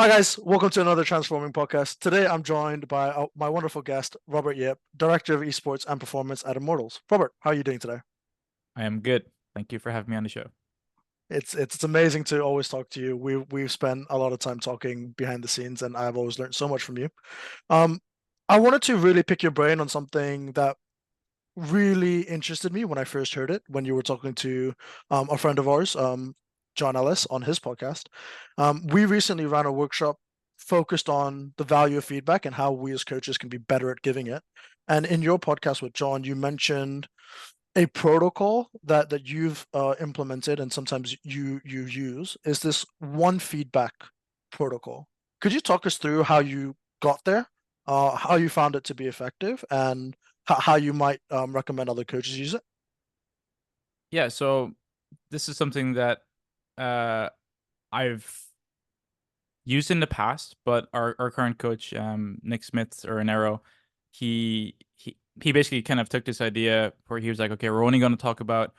Hi guys, welcome to another Transforming podcast. Today I'm joined by my wonderful guest, Robert Yip, Director of Esports and Performance at Immortals. Robert, how are you doing today? I am good. Thank you for having me on the show. It's amazing to always talk to you. We've spent a lot of time talking behind the scenes, and I've always learned so much from you. Um, I wanted to really pick your brain on something that really interested me when I first heard it, when you were talking to a friend of ours, John Ellis, on his podcast. We recently ran a workshop focused on the value of feedback and how we as coaches can be better at giving it. And in your podcast with John, you mentioned a protocol that you've implemented and sometimes you use is this one feedback protocol. Could you talk us through how you got there, how you found it to be effective, and how you might recommend other coaches use it? Yeah, so this is something that uh, I've used in the past, but our current coach, Nick Smith or Anero, he basically kind of took this idea where he was like, okay, we're only going to talk about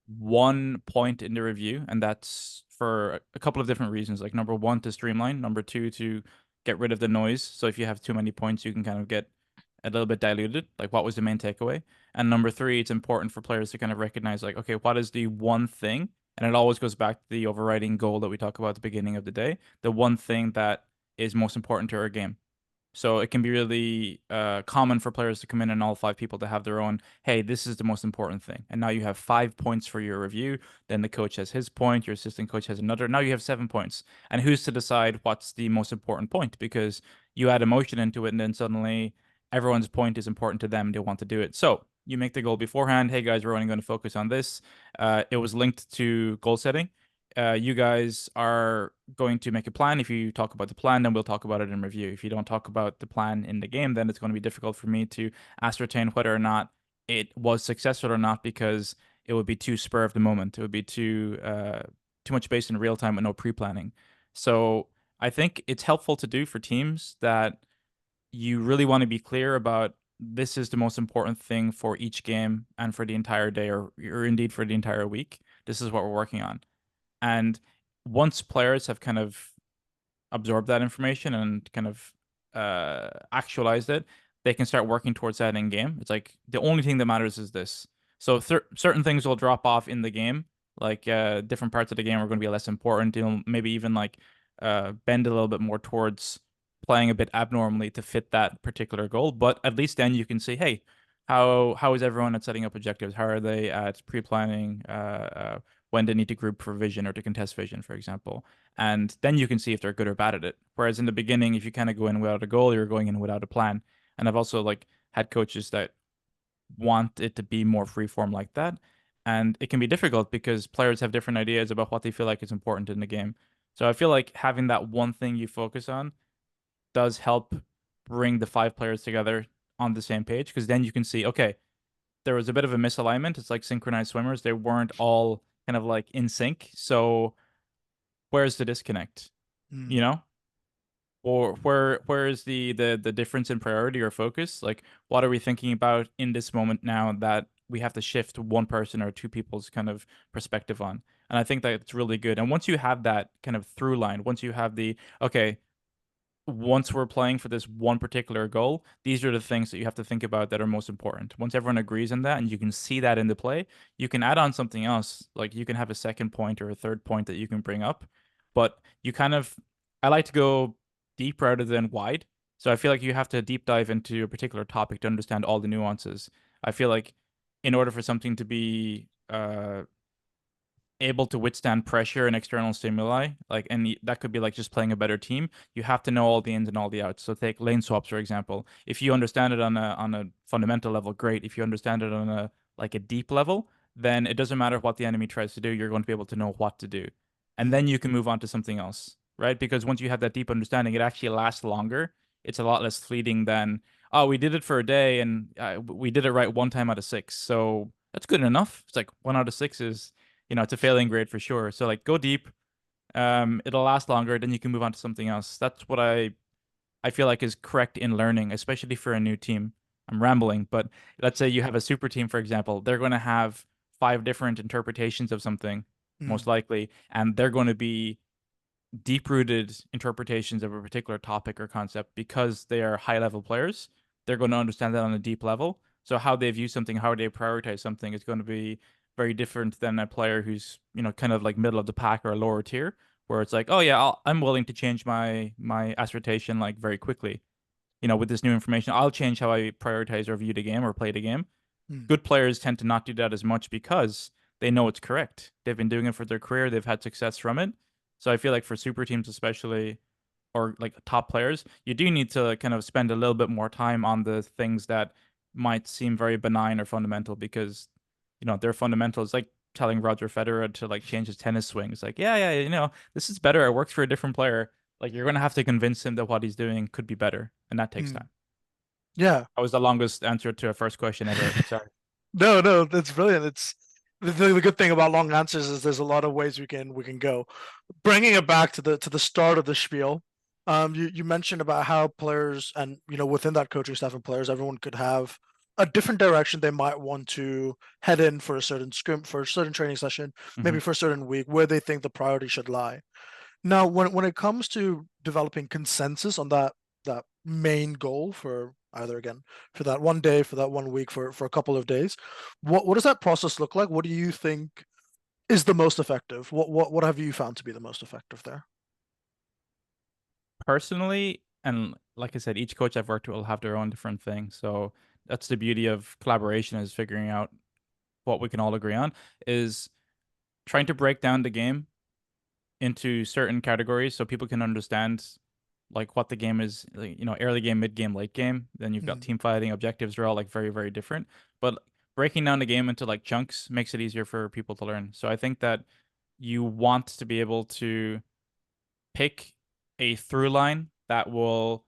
one point in the review, and that's for a couple of different reasons. Like number one, to streamline, number two, to get rid of the noise. So if you have too many points, you can kind of get a little bit diluted. Like what was the main takeaway? And number three, it's important for players to kind of recognize like, okay, what is the one thing? And it always goes back to the overriding goal that we talk about at the beginning of the day, the one thing that is most important to our game. So it can be really common for players to come in and all five people to have their own, hey, this is the most important thing. And now you have 5 points for your review. Then the coach has his point, your assistant coach has another. Now you have 7 points. And who's to decide what's the most important point? Because you add emotion into it, and then suddenly everyone's point is important to them. They want to do it. So you make the goal beforehand. Hey, guys, we're only going to focus on this. It was linked to goal setting. You guys are going to make a plan. If you talk about the plan, then we'll talk about it in review. If you don't talk about the plan in the game, then it's going to be difficult for me to ascertain whether or not it was successful or not because it would be too spur of the moment. It would be too much based in real time with no pre-planning. So I think it's helpful to do for teams that you really want to be clear about this is the most important thing for each game and for the entire day or indeed for the entire week. This is what we're working on. And once players have kind of absorbed that information and kind of actualized it, they can start working towards that in game. It's like the only thing that matters is this. So certain things will drop off in the game, like different parts of the game are going to be less important. You'll maybe even like bend a little bit more towards playing a bit abnormally to fit that particular goal. But at least then you can say, hey, how is everyone at setting up objectives? How are they at pre-planning? When they need to group for vision or to contest vision, for example. And then you can see if they're good or bad at it. Whereas in the beginning, if you kind of go in without a goal, you're going in without a plan. And I've also like had coaches that want it to be more freeform like that. And it can be difficult because players have different ideas about what they feel like is important in the game. So I feel like having that one thing you focus on does help bring the five players together on the same page because then you can see, okay, there was a bit of a misalignment. It's like synchronized swimmers. They weren't all kind of like in sync. So where's the disconnect? You Mm. know? Or where is the difference in priority or focus? Like what are we thinking about in this moment now that we have to shift one person or two people's kind of perspective on? And I think that it's really good. And once you have that kind of through line, once you have the okay, once we're playing for this one particular goal, these are the things that you have to think about that are most important. Once everyone agrees on that and you can see that in the play, you can add on something else. Like you can have a second point or a third point that you can bring up. But you kind of, I like to go deep rather than wide. So I feel like you have to deep dive into a particular topic to understand all the nuances. I feel like in order for something to be able to withstand pressure and external stimuli, like, and that could be like just playing a better team. You have to know all the ins and all the outs. So take lane swaps, for example. If you understand it on a fundamental level, great. If you understand it on a like a deep level, then it doesn't matter what the enemy tries to do. You're going to be able to know what to do, and then Mm. you can move on to something else, right? Because once you have that deep understanding, it actually lasts longer. It's a lot less fleeting than oh, we did it for a day and we did it right one time out of six, so that's good enough. It's like 1 out of 6 is it's a failing grade for sure. So like go deep. It'll last longer, then you can move on to something else. That's what I feel like is correct in learning, especially for a new team. I'm rambling, but let's say you have a super team, for example. They're going to have 5 different interpretations of something, most Mm. likely, and they're going to be deep-rooted interpretations of a particular topic or concept because they are high-level players. They're going to understand that on a deep level. So how they view something, how they prioritize something is going to be very different than a player who's, kind of like middle of the pack or a lower tier, where it's like, oh yeah, I'm willing to change my assertion like very quickly. With this new information, I'll change how I prioritize or view the game or play the game. Mm, Good players tend to not do that as much because they know it's correct. They've been doing it for their career, they've had success from it. So I feel like for super teams especially, or like top players, you do need to kind of spend a little bit more time on the things that might seem very benign or fundamental because, they're fundamentals. Like telling Roger Federer to like change his tennis swing. It's like, yeah, yeah, this is better. It works for a different player. Like you're gonna have to convince him that what he's doing could be better, and that takes mm. time. Yeah. That was the longest answer to a first question ever. Sorry. No, no, that's brilliant. It's the good thing about long answers is there's a lot of ways we can go. Bringing it back to the start of the spiel, you mentioned about how players and within that coaching staff and players, everyone could have a different direction they might want to head in for a certain scrim, for a certain training session, maybe Hmm. for a certain week, where they think the priority should lie. Now, when it comes to developing consensus on that main goal for either again for that one day, for that one week, for a couple of days, what does that process look like? What do you think is the most effective? What have you found to be the most effective there? Personally, and like I said, each coach I've worked with will have their own different thing. So that's the beauty of collaboration is figuring out what we can all agree on is trying to break down the game into certain categories so people can understand like what the game is, like, early game, mid game, late game. Then you've got Mm, team fighting, objectives are all like very, very different. But breaking down the game into like chunks makes it easier for people to learn. So I think that you want to be able to pick a through line that will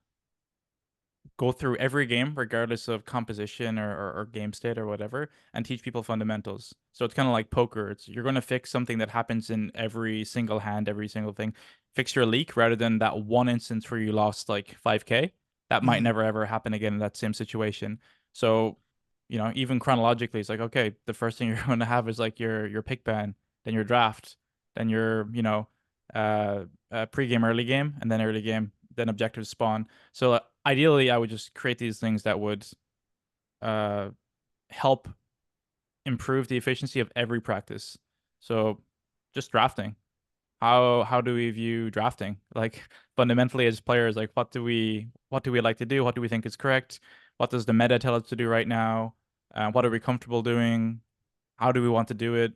go through every game, regardless of composition or game state or whatever, and teach people fundamentals. So it's kind of like poker. It's you're going to fix something that happens in every single hand, every single thing. Fix your leak rather than that one instance where you lost like 5K. That might mm, never ever happen again in that same situation. So, even chronologically, it's like, okay, the first thing you're going to have is like your pick ban, then your draft, then your, pre-game, early game, and then early game, then objective spawn. So ideally, I would just create these things that would uh, help improve the efficiency of every practice. So just drafting. How do we view drafting? Like fundamentally as players, like what do we like to do? What do we think is correct? What does the meta tell us to do right now? What are we comfortable doing? How do we want to do it?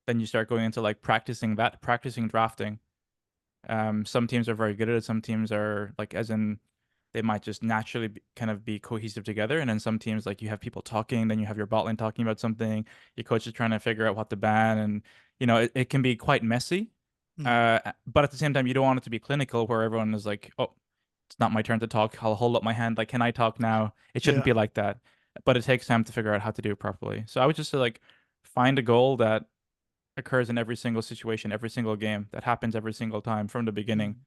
Then you start going into like practicing drafting. Some teams are very good at it. Some teams are like, as in, they might just naturally kind of be cohesive together. And then some teams, like you have people talking, then you have your bot lane talking about something. Your coach is trying to figure out what to ban, and it can be quite messy. mm. But at the same time, you don't want it to be clinical where everyone is like, "Oh, it's not my turn to talk. I'll hold up my hand. Like, can I talk now?" It shouldn't Yeah. be like that. But it takes time to figure out how to do it properly. So I would just say, like, find a goal that occurs in every single situation, every single game, that happens every single time from the beginning,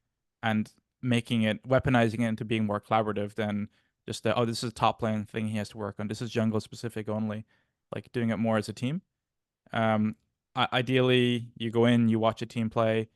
Mm, and weaponizing it into being more collaborative than just the, oh, this is a top lane thing he has to work on. This is jungle specific only. Like doing it more as a team. Um, Ideally, you go in, you watch a team play,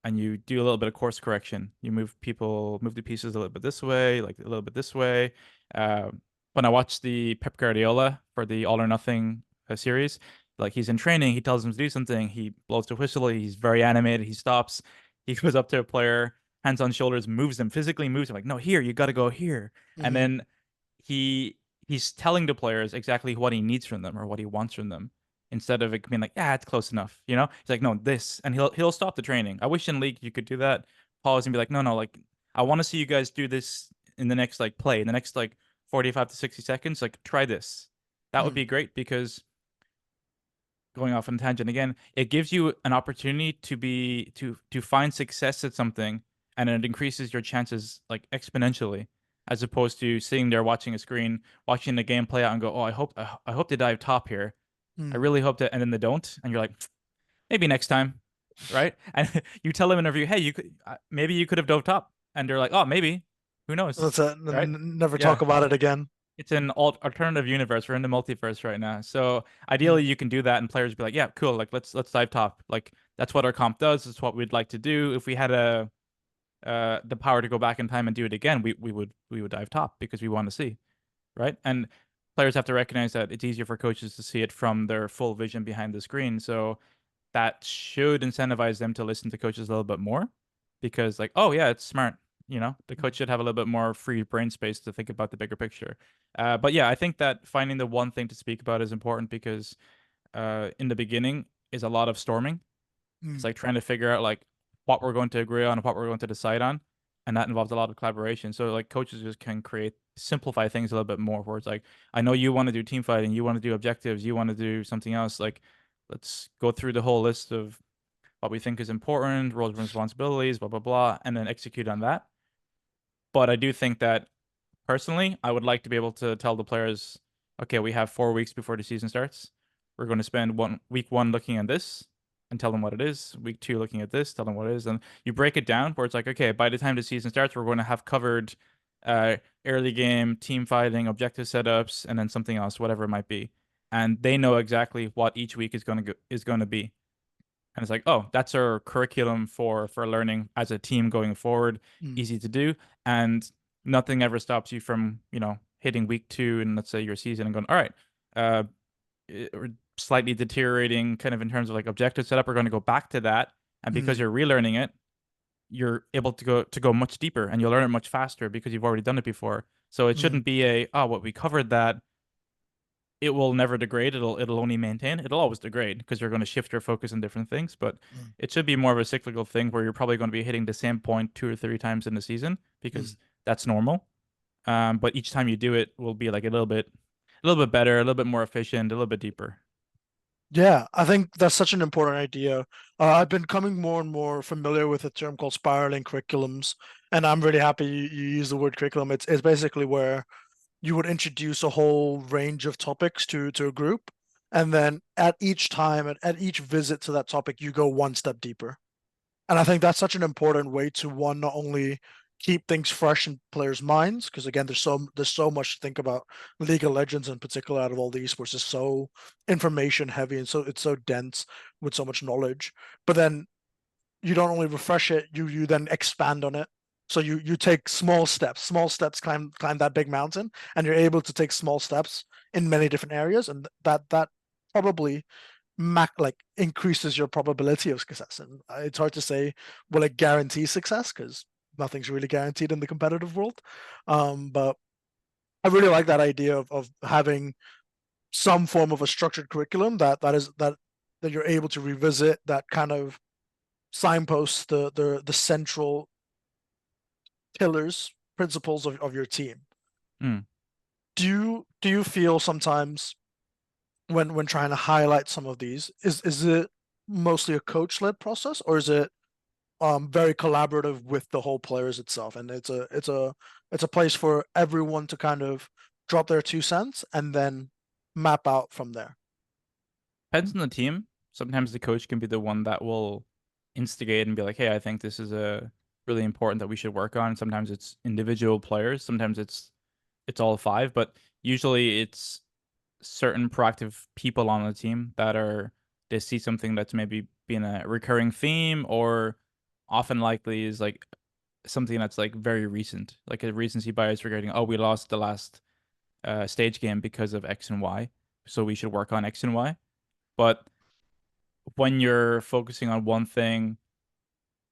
and you do a little bit of course correction. You move the pieces a little bit this way, like a little bit this way. Uh, when I watched the Pep Guardiola for the All or Nothing series, like he's in training, he tells him to do something, he blows the whistle, he's very animated, he stops, he goes up to a player, hands on shoulders, moves them, physically moves him, like, no, here, you got to go here. And mm, then he he's telling the players exactly what he needs from them or what he wants from them instead of it being like, yeah, it's close enough. He's like, no, this, and he'll stop the training. I wish in League you could do that, pause and be like, no, no, like I want to see you guys do this in the next like play, in the next like 45 to 60 seconds. Like try this. That would mm, be great because going off on a tangent again, it gives you an opportunity to find success at something, and it increases your chances like exponentially, as opposed to sitting there watching a screen, watching the game play out, and go, oh, I hope they dive top here. I mm. really hope that, and then they don't, and you're like, maybe next time, right? And you tell them in a interview, hey, you could maybe you could have dove top, and they're like, oh, maybe, who knows, That's it. right? Never talk Yeah. about it again. it's an alternative universe. We're in the multiverse right now. So ideally Mm, you can do that and players be like, yeah, cool. Like let's dive top. Like that's what our comp does. It's what we'd like to do. If we had a the power to go back in time and do it again, we would dive top because we want to see, right? And players have to recognize that it's easier for coaches to see it from their full vision behind the screen. So that should incentivize them to listen to coaches a little bit more because like, oh yeah, it's smart. The coach should have a little bit more free brain space to think about the bigger picture. But yeah, I think that finding the one thing to speak about is important because in the beginning is a lot of storming. It's mm, like trying to figure out like what we're going to agree on and what we're going to decide on, and that involves a lot of collaboration. So like coaches just can create simplify things a little bit more. Where it's like, I know you want to do team fighting, you want to do objectives, you want to do something else. Like, let's go through the whole list of what we think is important, roles and responsibilities, blah blah blah, and then execute on that. But I do think that personally, I would like to be able to tell the players, okay, we have 4 weeks before the season starts. We're going to spend week 1 looking at this and tell them what it is. Week 2 looking at this, tell them what it is. And you break it down where it's like, okay, by the time the season starts, we're going to have covered uh, early game, team fighting, objective setups, and then something else, whatever it might be. And they know exactly what each week is going to be. And it's like, oh, that's our curriculum for learning as a team going forward. mm, Easy to do, and nothing ever stops you from hitting week 2 and let's say your season and going, all right, uh, or slightly deteriorating kind of in terms of like objective setup. We're going to go back to that, and because mm, you're relearning it, you're able to go much deeper, and you'll learn it much faster because you've already done it before. So it mm, shouldn't be what we covered that it will never degrade. It'll only maintain. It'll always degrade because you're going to shift your focus on different things. But mm, it should be more of a cyclical thing where you're probably going to be hitting the same point 2 or 3 times in the season mm. because that's normal. But each time you do it will be like a little bit better, a little bit more efficient, a little bit deeper. Yeah, I think that's such an important idea. I've been coming more and more familiar with a term called spiraling curriculums, and I'm really happy you use the word curriculum. It's basically where you would introduce a whole range of topics to a group, and then at each time, at each visit to that topic, you go one step deeper. And I think that's such an important way to one, not only keep things fresh in players' minds, because again, there's so much to think about. League of Legends in particular, out of all the esports, is so information heavy and so it's so dense with so much knowledge. But then you don't only refresh it, you then expand on it. So you take small steps climb that big mountain, and you're able to take small steps in many different areas, and that probably like increases your probability of success. And it's hard to say will it guarantee success because nothing's really guaranteed in the competitive world. But I really like that idea of having some form of a structured curriculum that you're able to revisit, that kind of signposts the central pillars, principles of your team. Mm. Do you feel sometimes when trying to highlight some of these, is it mostly a coach led process, or is it very collaborative with the whole players itself, and it's a place for everyone to kind of drop their 2 cents and then map out from there? Depends on the team. Sometimes the coach can be the one that will instigate and be like, "Hey, I think this is a really important that we should work on." Sometimes it's individual players. Sometimes it's all five, but usually it's certain proactive people on the team that are they see something that's maybe been a recurring theme or often likely is like something that's like very recent, like a recency bias regarding, oh, we lost the last stage game because of X and Y, so we should work on X and Y. But when you're focusing on one thing,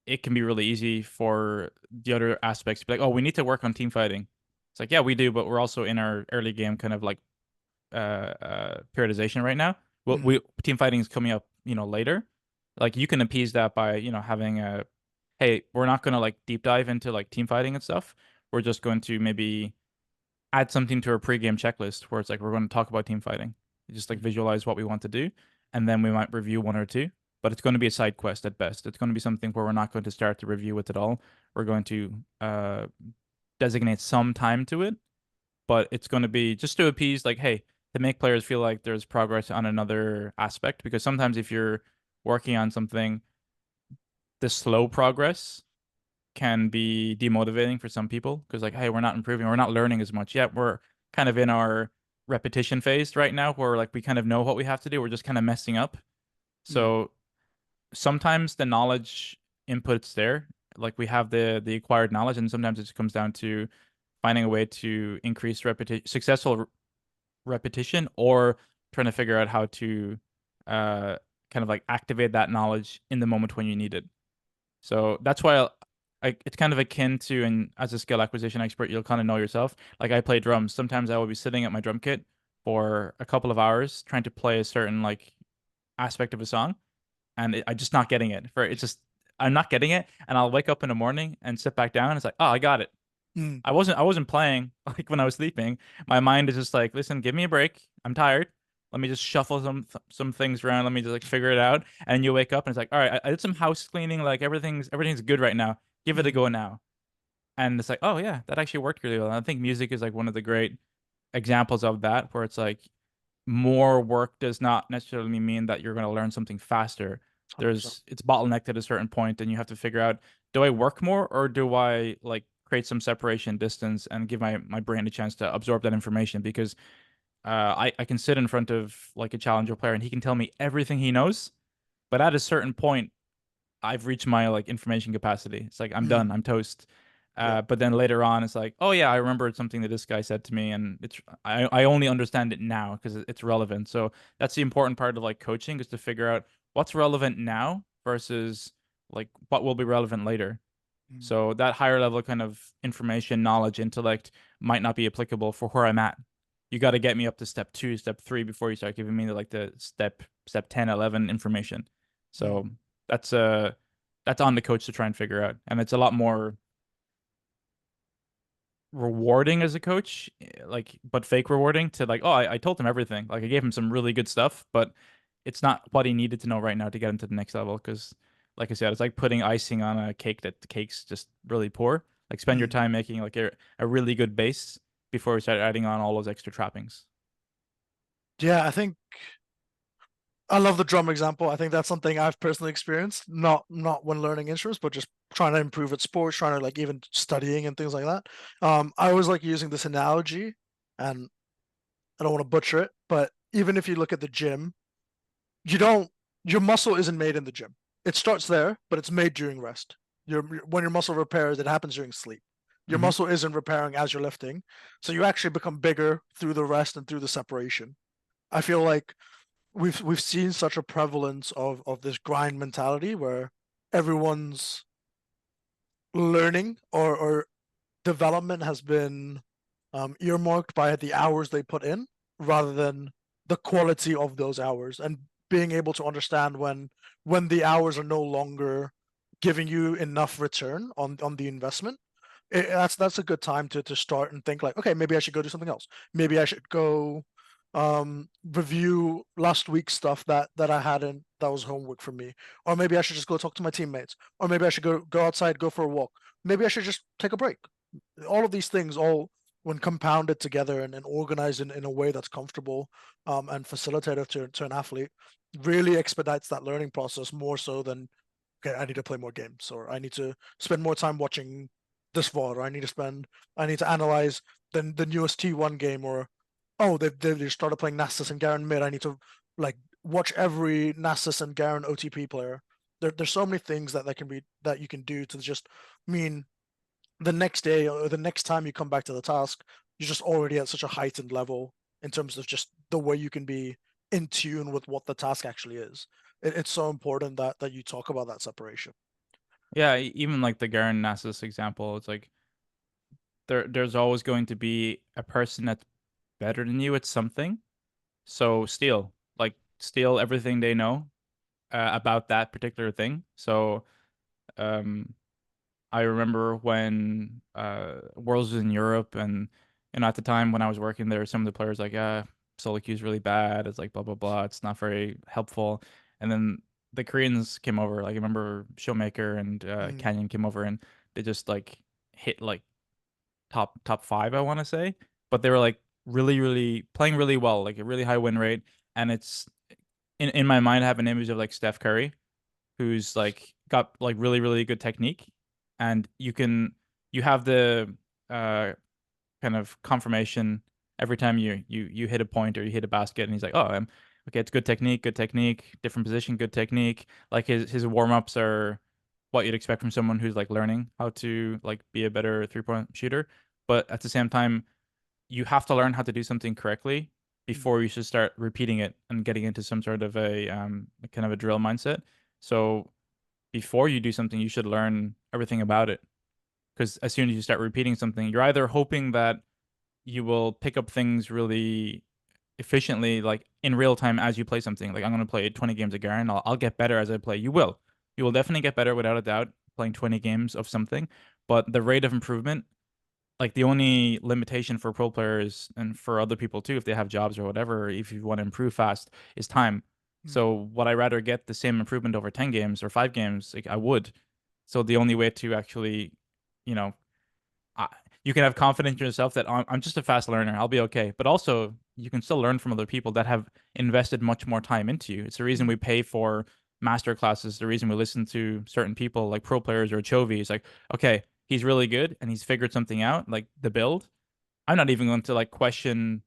it can be really easy for the other aspects to be like, oh, we need to work on team fighting. It's like, yeah, we do, but we're also in our early game kind of like periodization right now. Well, Mm, we team fighting is coming up, later. Like you can appease that by, having a, hey, we're not gonna like deep dive into like team fighting and stuff. We're just going to maybe add something to our pregame checklist where it's like we're going to talk about team fighting. Just like mm, visualize what we want to do, and then we might review one or two. But it's going to be a side quest at best. It's going to be something where we're not going to start the review with it all. We're going to designate some time to it, but it's going to be just to appease, like, hey, to make players feel like there's progress on another aspect. Because sometimes if you're working on something, the slow progress can be demotivating for some people because, like, hey, we're not improving, we're not learning as much yet. kind of in our repetition phase right now, where like we kind of know what we have to do. We're just kind of messing up. Mm, So sometimes the knowledge input's there, like we have the acquired knowledge, and sometimes it just comes down to finding a way to increase repetition, successful repetition, or trying to figure out how to uh kind of like activate that knowledge in the moment when you need it. So that's why it's kind of akin to, and as a skill acquisition expert, you'll kind of know yourself. Like I play drums. Sometimes I will be sitting at my drum kit for a couple of hours trying to play a certain like aspect of a song, and I'm just not getting it. For it's just I'm not getting it, and I'll wake up in the morning and sit back down. And it's like, oh, I got it. mm, I wasn't playing like when I was sleeping. My mind is just like, listen, give me a break. I'm tired. Let me just shuffle some things around. Let me just like figure it out. And you wake up and it's like, all right, I did some house cleaning. Like everything's good right now. Give it a mm, go now. And it's like, oh yeah, that actually worked really well. And I think music is like one of the great examples of that, where it's like more work does not necessarily mean that you're going to learn something faster. 100%. It's bottlenecked at a certain point, and you have to figure out, do I work more or do I like create some separation distance and give my brain a chance to absorb that information? Because I can sit in front of like a challenger player and he can tell me everything he knows, but at a certain point I've reached my like information capacity. It's like I'm done. Mm, I'm toast. yeah. But then later on, it's like, oh yeah, I remembered something that this guy said to me, and I only understand it now because it's relevant. So that's the important part of like coaching, is to figure out what's relevant now versus like what will be relevant later. Mm, So that higher level kind of information, knowledge, intellect might not be applicable for where I'm at. You got to get me up to step two, step three before you start giving me like the step 10, 11 information. mm. So that's uh that's on the coach to try and figure out. And it's a lot more rewarding as a coach, like, but fake rewarding to like, oh, I told him everything. Like I gave him some really good stuff, but it's not what he needed to know right now to get him to the next level. Because, like I said, it's like putting icing on a cake that the cake's just really poor. Like spend your Mm. time making like a really good base before we start adding on all those extra trappings. Yeah, I think I love the drum example. I think that's something I've personally experienced, not when learning instruments, but just trying to improve at sports, trying to like even studying and things like that. I always like using this analogy, and I don't want to butcher it, but even if you look at the gym, you don't your muscle isn't made in the gym. It starts there, but it's made during rest. When your muscle repairs, it happens during sleep. Your Hmm. muscle isn't repairing as you're lifting, so you actually become bigger through the rest and through the separation. I feel like we've seen such a prevalence of this grind mentality where everyone's learning or development has been earmarked by the hours they put in rather than the quality of those hours, and being able to understand when the hours are no longer giving you enough return on the investment. That's a good time to start and think like, okay, maybe I should go do something else. Maybe I should go review last week's stuff that I hadn't that was homework for me, or maybe I should just go talk to my teammates, or maybe I should go outside, go for a walk. Maybe I should just take a break. All of these things, all when compounded together and organized in a way that's comfortable and facilitative to an athlete, really expedites that learning process more so than, okay, I need to play more games, or I need to spend more time watching this VOD, or I need to analyze the newest T1 game, or oh, they started playing Nasus and Garen mid. I need to like watch every Nasus and Garen OTP player. There's so many things that you can do to just mean the next day or the next time you come back to the task, you're just already at such a heightened level in terms of just the way you can be in tune with what the task actually is. It's so important that you talk about that separation. Yeah, even like the Garen Nasus example, it's like there's always going to be a person that's better than you at something. So steal everything they know about that particular thing. So um, I remember when Worlds was in Europe, and at the time when I was working there, some of the players like, solo queue is really bad. It's like blah blah blah. It's not very helpful. And then the Koreans came over. Like I remember Showmaker and Mm, Canyon came over, and they just like hit like top five, I want to say. But they were like really playing really well, like a really high win rate. And it's in my mind, I have an image of like Steph Curry, who's like got like really good technique, and you have the uh kind of confirmation every time you hit a point or you hit a basket, and he's like, oh, okay, it's good technique, different position, good technique. Like his warm-ups are what you'd expect from someone who's like learning how to like be a better three-point shooter. But at the same time, you have to learn how to do something correctly Mm, before you should start repeating it and getting into some sort of a kind of a drill mindset. So before you do something, you should learn everything about it. Because as soon as you start repeating something, you're either hoping that you will pick up things really efficiently, like in real time as you play something. Like I'm going to play 20 games of Garen, I'll get better as I play. You will. You will definitely get better without a doubt playing 20 games of something. But the rate of improvement, like the only limitation for pro players and for other people too, if they have jobs or whatever, or if you want to improve fast, is time. mm, So would I rather get the same improvement over 10 games or 5 games? Like I would. So the only way to actually, you know, I, you can have confidence in yourself that I'm just a fast learner. I'll be okay. But also, you can still learn from other people that have invested much more time into you. It's the reason we mm, pay for master classes, the reason we listen to certain people like pro players or Chovy. It's like, okay, he's really good and he's figured something out, like the build. I'm not even going to like question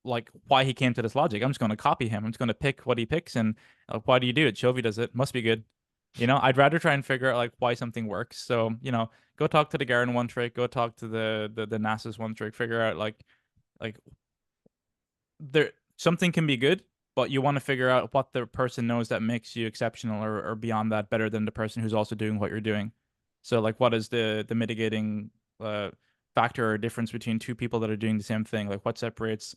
like why he came to this logic. I'm just going to copy him. I'm just going to pick what he picks and why do you do it? Chovy does it. Must be good. I'd rather try and figure out like why something works. So, go talk to the Garen one trick, go talk to the Nasus one trick, figure out like there something can be good, but you want to figure out what the person knows that makes you exceptional or beyond that better than the person who's also doing what you're doing. So like what is the mitigating uh factor or difference between two people that are doing the same thing? Like what separates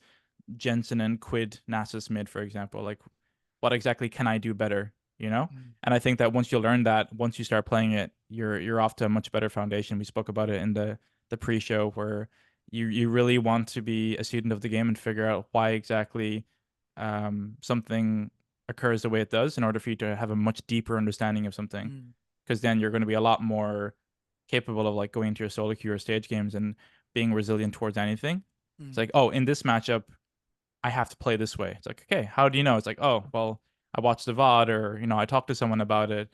Jensen and Quid Nasus mid, for example? Like what exactly can I do better, you know? mm, And I think that once you learn that, once you start playing it, you're off to a much better foundation. We spoke about it in the pre-show where you really want to be a student of the game and figure out why exactly something occurs the way it does in order for you to have a much deeper understanding of something. mm, Because then you're going to be a lot more capable of like going into your solo queue or stage games and being resilient towards anything. It's mm, like, oh, in this matchup, I have to play this way. It's like, okay, how do you know? It's like, oh, well, I watched the VOD or, I talked to someone about it.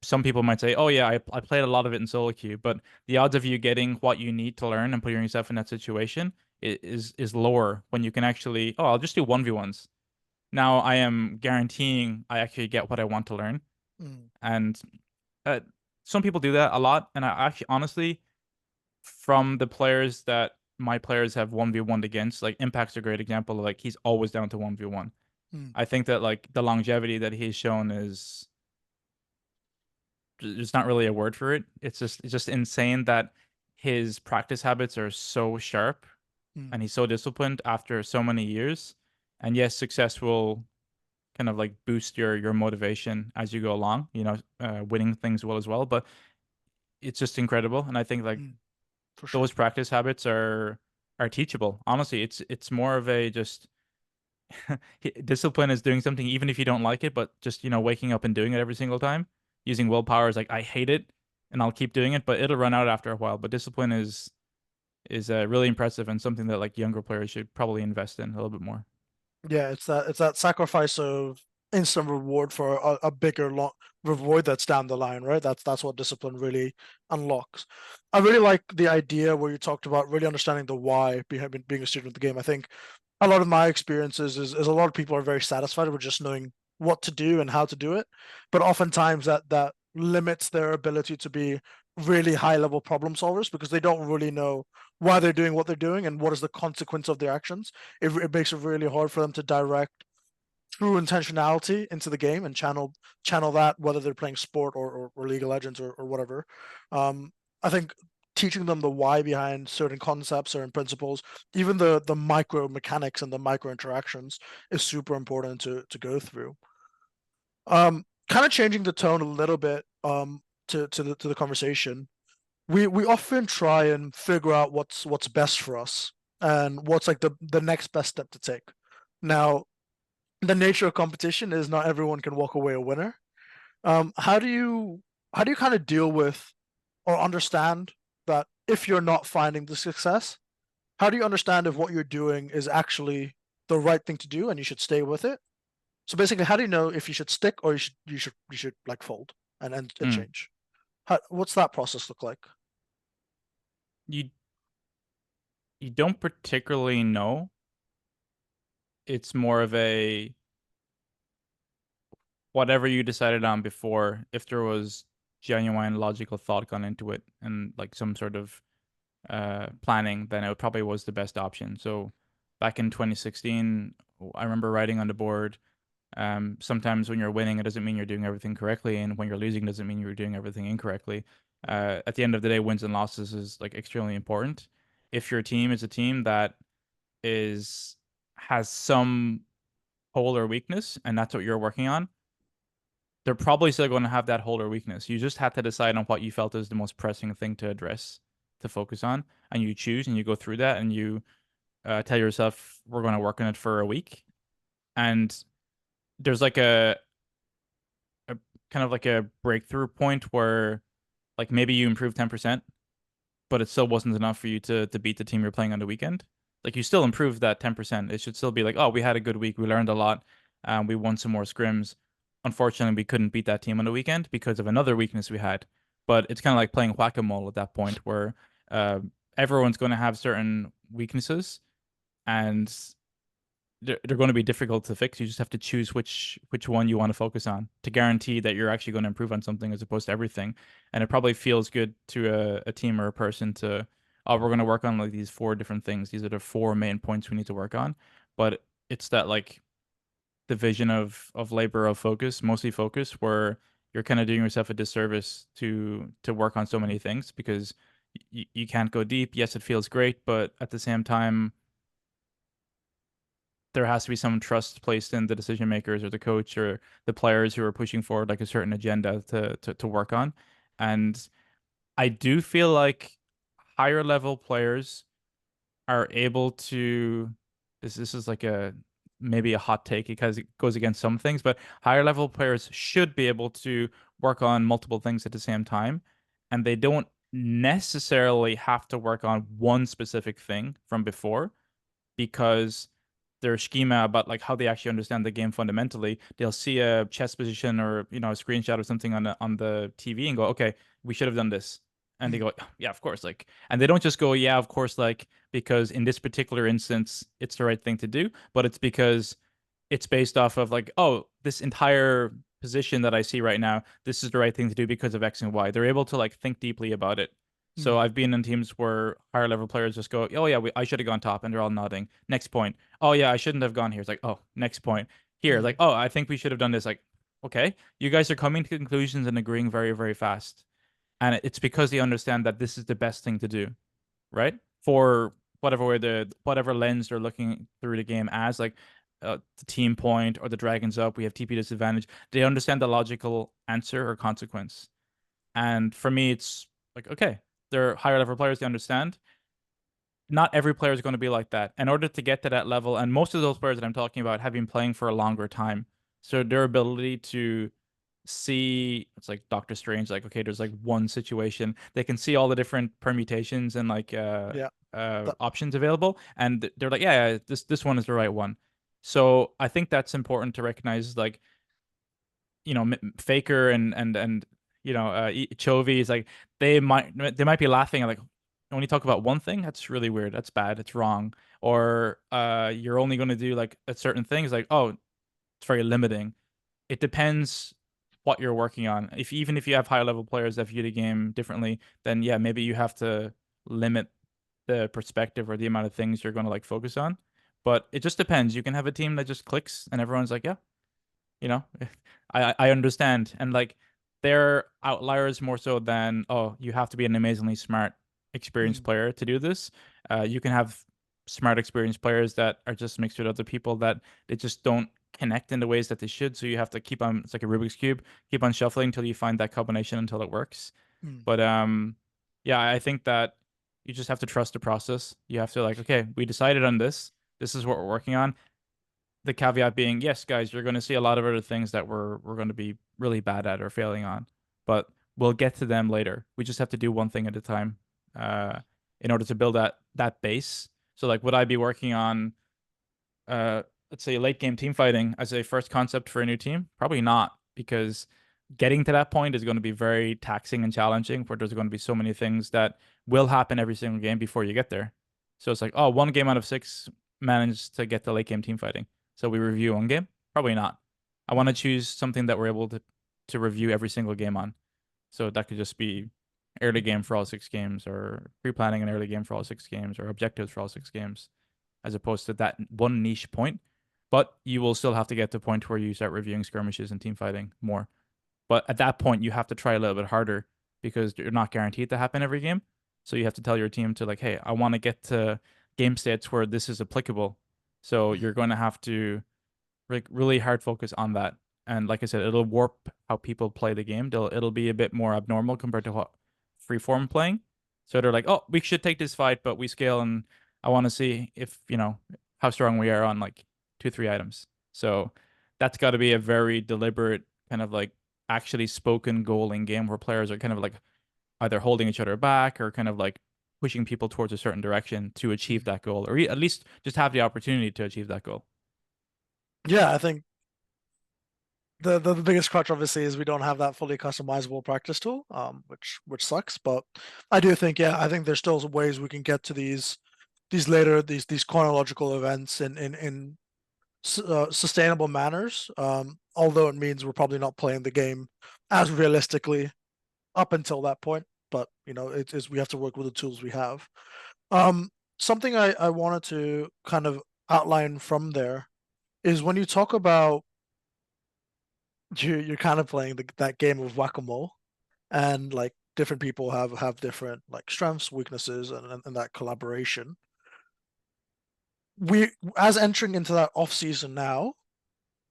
Some people might say, oh, yeah, I played a lot of it in solo queue, but the odds of you getting what you need to learn and putting yourself in that situation is lower when you can actually, oh, I'll just do 1v1s. Now I am guaranteeing I actually get what I want to learn. mm, And uh, some people do that a lot. And I actually, honestly, from the players that my players have 1v1'd against, like Impact's a great example. Like he's always down to 1v1. mm, I think that like the longevity that he's shown is there's not really a word for it. It's just insane that his practice habits are so sharp mm, and he's so disciplined after so many years. And yes, success will kind of like boost your motivation as you go along. Winning things will as well, but it's just incredible. And I think like mm, for sure. those practice habits are teachable. Honestly, it's more of a just discipline is doing something even if you don't like it, but just waking up and doing it every single time. Using willpower is like I hate it and I'll keep doing it, but it'll run out after a while. But discipline is really impressive and something that like younger players should probably invest in a little bit more. Yeah, it's that sacrifice of instant reward for a bigger long reward that's down the line, right? That's what discipline really unlocks. I really like the idea where you talked about really understanding the why behind being a student of the game. I think a lot of my experiences is a lot of people are very satisfied with just knowing what to do and how to do it, but oftentimes that limits their ability to be really high level problem solvers because they don't really know why they're doing what they're doing and what is the consequence of their actions. It makes it really hard for them to direct true intentionality into the game and channel that whether they're playing sport or League of Legends or whatever. I think teaching them the why behind certain concepts, certain principles, even the micro mechanics and the micro interactions is super important to go through. Kind of changing the tone a little bit to the conversation. We often try and figure out what's best for us and what's like the next best step to take. Now, the nature of competition is not everyone can walk away a winner. How do you kind of deal with or understand that if you're not finding the success, how do you understand if what you're doing is actually the right thing to do and you should stay with it? So basically, how do you know if you should stick or you should like fold and Mm. change? What's that process look like? You you don't particularly know. It's more of a whatever you decided on before, if there was genuine logical thought gone into it and like some sort of planning, then it probably was the best option. So back in 2016, I remember writing on the board. Sometimes when you're winning, it doesn't mean you're doing everything correctly, and when you're losing, doesn't mean you're doing everything incorrectly. At the end of the day, wins and losses is like extremely important. If your team is a team that is has some hole or weakness, and that's what you're working on, they're probably still going to have that hole or weakness. You just have to decide on what you felt is the most pressing thing to address, to focus on, and you choose and you go through that and you tell yourself, we're going to work on it for a week. And there's like a kind of like a breakthrough point where like maybe you improve 10%, but it still wasn't enough for you to beat the team you're playing on the weekend. Like you still improved that 10%. It should still be like, oh, we had a good week. We learned a lot. We won some more scrims. Unfortunately, we couldn't beat that team on the weekend because of another weakness we had. But it's kind of like playing whack-a-mole at that point where uh, everyone's going to have certain weaknesses and they're going to be difficult to fix. You just have to choose which one you want to focus on to guarantee that you're actually going to improve on something as opposed to everything. And it probably feels good to a team or a person to, oh, we're going to work on like these four different things. These are the four main points we need to work on. But it's that like division of labor of focus, mostly focus, where you're kind of doing yourself a disservice to work on so many things because you can't go deep. Yes, it feels great, but at the same time there has to be some trust placed in the decision makers or the coach or the players who are pushing forward like a certain agenda to work on. And I do feel like higher level players are able to this is like a maybe a hot take because it goes against some things, but higher level players should be able to work on multiple things at the same time, and they don't necessarily have to work on one specific thing from before because their schema about like how they actually understand the game fundamentally. They'll see a chess position or a screenshot or something on the TV and go, okay, we should have done this. And they Mm, go, yeah, of course. Like, and they don't just go, yeah, of course, like, because in this particular instance, it's the right thing to do, but it's because it's based off of like, oh, this entire position that I see right now, this is the right thing to do because of X and Y. They're able to like think deeply about it. So mm, I've been in teams where higher level players just go, oh yeah, I should have gone top, and they're all nodding. Next point. Oh yeah, I shouldn't have gone here. It's like, oh, next point. Here, mm, like, oh, I think we should have done this. Like, okay, you guys are coming to conclusions and agreeing very, very fast, and it's because they understand that this is the best thing to do, right? For whatever lens they're looking through the game as, like the team point or the dragons up, we have TP disadvantage. They understand the logical answer or consequence. And for me, it's like, okay, they're higher level players, they understand. Not every player is going to be like that. In order to get to that level, and most of those players that I'm talking about have been playing for a longer time. So their ability to see it's like Doctor Strange, like, okay, there's like one situation. They can see all the different permutations and like yeah. That, options available, and they're like, yeah, yeah, this one is the right one. So I think that's important to recognize, like, Faker and Chovy is like they might be laughing at like when you talk about one thing, that's really weird, that's bad, it's wrong, or you're only going to do like a certain thing. It's like, oh, it's very limiting. It depends what you're working on. If even if you have high level players that view the game differently, then yeah, maybe you have to limit the perspective or the amount of things you're going to like focus on. But it just depends. You can have a team that just clicks and everyone's like, yeah, you know, I understand. And like they're outliers more so than, oh, you have to be an amazingly smart, experienced mm, player to do this. You can have smart, experienced players that are just mixed with other people that they just don't connect in the ways that they should. So you have to keep on, it's like a Rubik's Cube, keep on shuffling until you find that combination until it works. mm, But yeah, I think that you just have to trust the process. You have to like, okay, we decided on this. This is what we're working on. The caveat being, yes, guys, you're going to see a lot of other things that we're going to be really bad at or failing on, but we'll get to them later. We just have to do one thing at a time, uh, in order to build that base. So, like, would I be working on, uh, let's say, late game team fighting as a first concept for a new team? Probably not, because getting to that point is going to be very taxing and challenging. Where there's going to be so many things that will happen every single game before you get there. So it's like, oh, one game out of six managed to get the late game team fighting. So we review one game? Probably not. I want to choose something that we're able to review every single game on. So that could just be early game for all six games, or pre-planning an early game for all six games, or objectives for all six games, as opposed to that one niche point. But you will still have to get to a point where you start reviewing skirmishes and team fighting more. But at that point, you have to try a little bit harder because you're not guaranteed to happen every game. So you have to tell your team to like, hey, I want to get to game states where this is applicable. So you're going to have to like really hard focus on that. And like I said, it'll warp how people play the game. It'll be a bit more abnormal compared to what freeform playing. So they're like, oh, we should take this fight, but we scale, and I want to see if, how strong we are on like 2, 3 items. So that's got to be a very deliberate kind of like actually spoken goal in game where players are kind of like either holding each other back or kind of like pushing people towards a certain direction to achieve that goal, or at least just have the opportunity to achieve that goal. Yeah, I think the biggest crutch obviously is we don't have that fully customizable practice tool, which sucks. But I do think, yeah, I think there's still ways we can get to these chronological events in sustainable manners. Although it means we're probably not playing the game as realistically up until that point. But it's we have to work with the tools we have. Something I wanted to kind of outline from there is when you talk about you're kind of playing that game of whack-a-mole, and like different people have different like strengths, weaknesses, and that collaboration. We as entering into that off season now,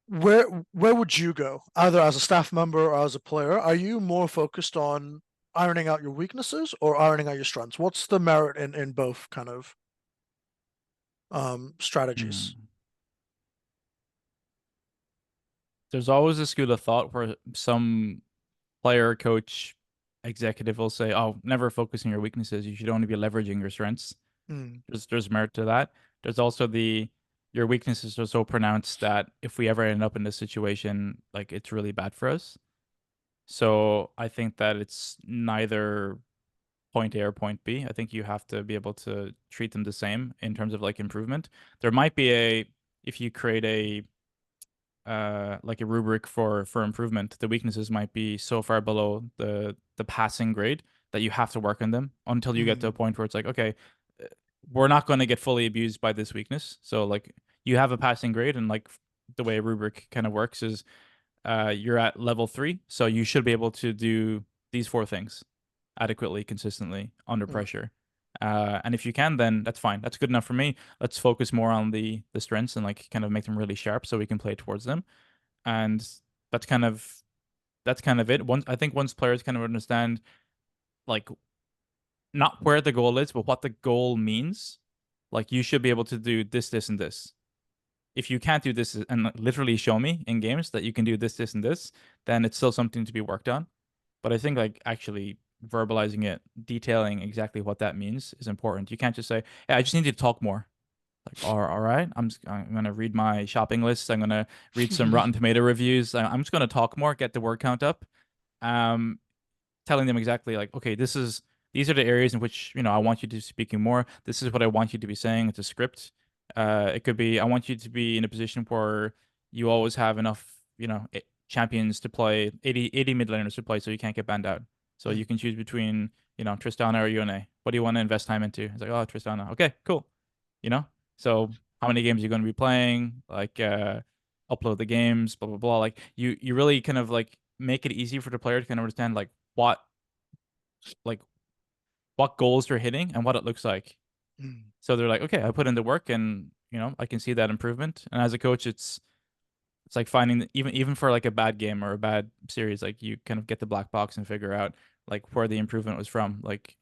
where would you go? Either as a staff member or as a player, are you more focused on ironing out your weaknesses or ironing out your strengths? What's the merit in both kind of strategies? Hmm. There's always a school of thought where some player, coach, executive will say, "Oh, never focus on your weaknesses. You should only be leveraging your strengths." Mm, There's merit to that. There's also the your weaknesses are so pronounced that if we ever end up in this situation, like it's really bad for us. So I think that it's neither point A or point B. I think you have to be able to treat them the same in terms of like improvement. There might be if you create a like a rubric for improvement, the weaknesses might be so far below the passing grade that you have to work on them until you get to a mm, point where it's like, okay, uh, we're not going to get fully abused by this weakness. So like you have a passing grade, and like the way a rubric kind of works is you're at level 3, so you should be able to do these four things adequately, consistently under mm, pressure. And if you can, then that's fine. That's good enough for me. Let's focus more on the strengths and like kind of make them really sharp so we can play towards them. And that's kind of that's kind of it. Once players kind of understand like not where the goal is, but what the goal means, like you should be able to do this, this, and this. If you can't do this and like, literally show me in games that you can do this, this, and this, then it's still something to be worked on. But I think like actually verbalizing it, detailing exactly what that means is important. You can't just say, "Hey, I just need you to talk more." Like, all right, I'm gonna read my shopping list. I'm gonna read some mm, Rotten Tomato reviews. I'm just gonna talk more, get the word count up. Um, Telling them exactly like, okay, these are the areas in which, I want you to be speaking more. This is what I want you to be saying. It's a script. It could be, I want you to be in a position where you always have enough, champions to play, 80 mid laners to play, so you can't get banned out. So mm, you can choose between, Tristana or Yone. What do you want to invest time into? It's like, oh, Tristana. Okay, cool. You know? So how many games are you going to be playing? Like, upload the games, blah blah blah. Like you really kind of like make it easy for the player to kind of understand what like what goals you're hitting and what it looks like. mm. So they're like, okay, I put in the work, and I can see that improvement. And as a coach, it's like finding even for like a bad game or a bad series, like you kind of get the black box and figure out like where the improvement was from. Like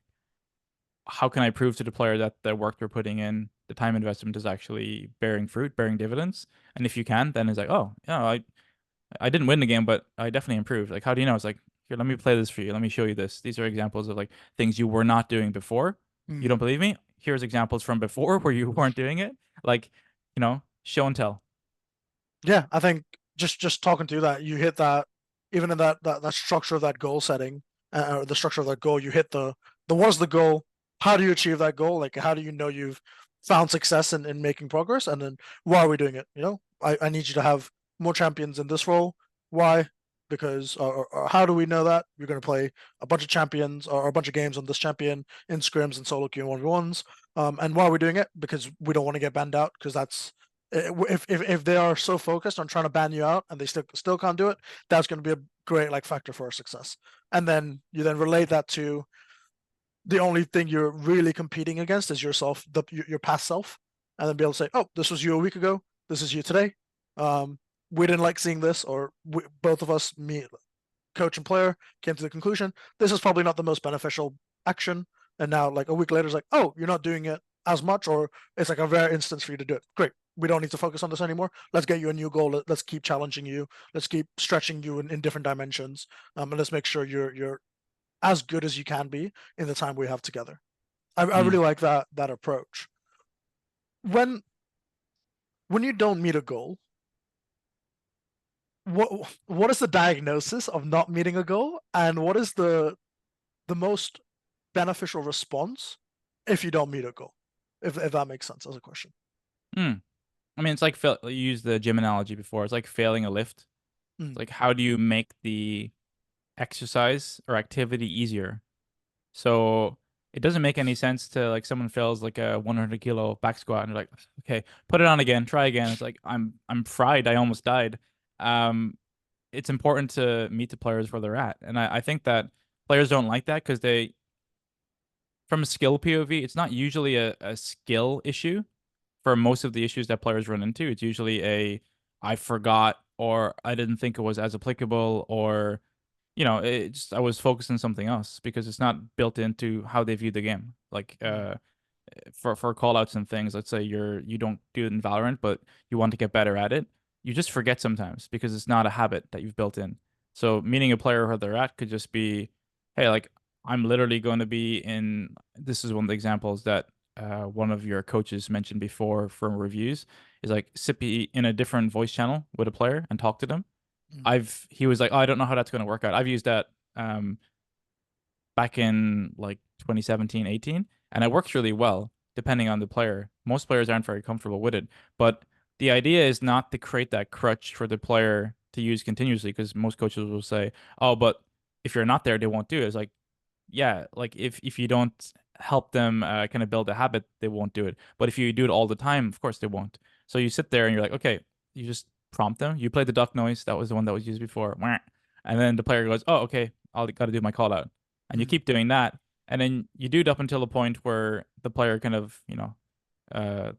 how can I prove to the player that the work they're putting in, the time investment is actually bearing fruit, bearing dividends? And if you can, then it's like, oh, I didn't win the game, but I definitely improved. Like, how do you know? It's like, here, let me play this for you. Let me show you this. These are examples of like things you were not doing before. You don't Mm. believe me? Here's examples from before where you weren't doing it. Like, show and tell. Yeah, I think just talking through that, you hit that even in that structure of that goal setting, or the structure of that goal, you hit the what is the goal? how do you achieve that goal? Like, how do you know you've found success in making progress? And then why are we doing it? I need you to have more champions in this role. Why? Because, or how do we know that you're going to play a bunch of champions or a bunch of games on this champion in scrims and solo queue and 1v1s? And why are we doing it? Because we don't want to get banned out. Because that's if they are so focused on trying to ban you out and they still can't do it, that's going to be a great like factor for our success. And then you then relate that to the only thing you're really competing against is yourself, your past self, and then be able to say, "Oh, this was you a week ago. This is you today. Um, we didn't like seeing this, or both of us, me, coach and player, came to the conclusion this is probably not the most beneficial action." And now, like a week later, it's like, "Oh, you're not doing it as much, or it's like a rare instance for you to do it. Great. We don't need to focus on this anymore. Let's get you a new goal. Let's keep challenging you. Let's keep stretching you in different dimensions. And let's make sure you're as good as you can be in the time we have together." I really Mm. like that approach. When when you don't meet a goal, what is the diagnosis of not meeting a goal, and what is the most beneficial response if you don't meet a goal? If that makes sense as a question. Mm. I mean, it's like you used the gym analogy before. It's like failing a lift. It's Mm, like how do you make the exercise or activity easier? So it doesn't make any sense to like someone fails like a 100 kilo back squat and you're like, okay, put it on again, try again. It's like I'm fried. I almost died. Um, it's important to meet the players where they're at, and I think that players don't like that because they, from a skill POV, it's not usually a skill issue for most of the issues that players run into. It's usually a I forgot or I didn't think it was as applicable or I was focused on something else because it's not built into how they view the game. Like mm, for call outs and things, let's say you don't do it in Valorant, but you want to get better at it, you just forget sometimes because it's not a habit that you've built in. So meeting a player where they're at could just be, hey, like I'm literally going to be in. This is one of the examples that one of your coaches mentioned before from reviews is like Sippy in a different voice channel with a player and talk to them. mm, He was like, oh, I don't know how that's going to work out. I've used that um back in like 2017, 18, and it works really well depending on the player. Most players aren't very comfortable with it, but the idea is not to create that crutch for the player to use continuously because most coaches will say, "Oh, but if you're not there, they won't do it." It's like, yeah, like if you don't help them kind of build a habit, they won't do it. But if you do it all the time, of course they won't. So you sit there and you're like, okay, you just prompt them. You play the duck noise. That was the one that was used before. Wah. And then the player goes, oh, okay, I'll got to do my call out. And you mm. keep doing that. And then you do it up until the point where the player kind of, uh,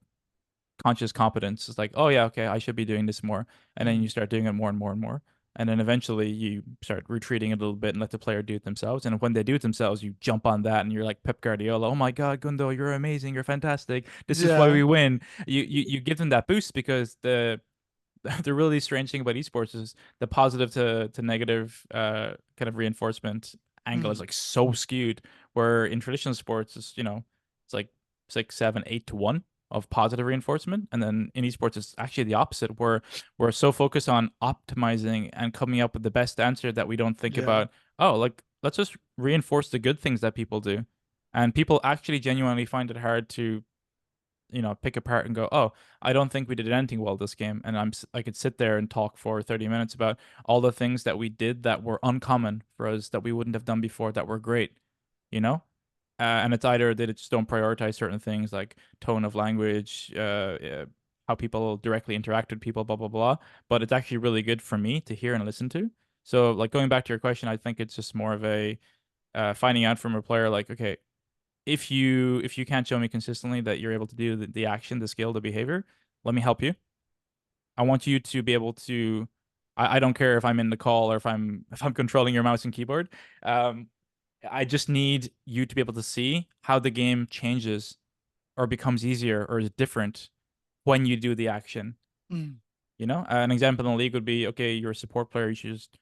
conscious competence is like, oh yeah, okay, I should be doing this more. And then you Mm. start doing it more and more and more. And then eventually you start retreating a little bit and let the player do it themselves. And when they do it themselves, you jump on that and you're like Pep Guardiola, oh my God, Gundo, you're amazing, you're fantastic. This is why Yeah. we win. You give them that boost because the really strange thing about esports is the positive to negative kind of reinforcement angle is Mm. like so skewed. Where in traditional sports is it's like 6, 7, 8 to 1 of positive reinforcement, and then in esports it's actually the opposite. Where we're so focused on optimizing and coming up with the best answer that we don't think Yeah. about, oh, like let's just reinforce the good things that people do, and people actually genuinely find it hard to pick apart and go, oh, I don't think we did anything well this game. And I could sit there and talk for 30 minutes about all the things that we did that were uncommon for us that we wouldn't have done before that were great, you know? And it's either they just don't prioritize certain things like tone of language, how people directly interact with people, blah, blah, blah. But it's actually really good for me to hear and listen to. So, like going back to your question, I think it's just more of a finding out from a player like, okay, if you can't show me consistently that you're able to do the action, the skill, the behavior, let me help you. I want you to be able to. I don't care if I'm in the call or if I'm controlling your mouse and keyboard. Um, I just need you to be able to see how the game changes or becomes easier or is different when you do the action. Mm. An example in the league would be okay, you're a support player. You should just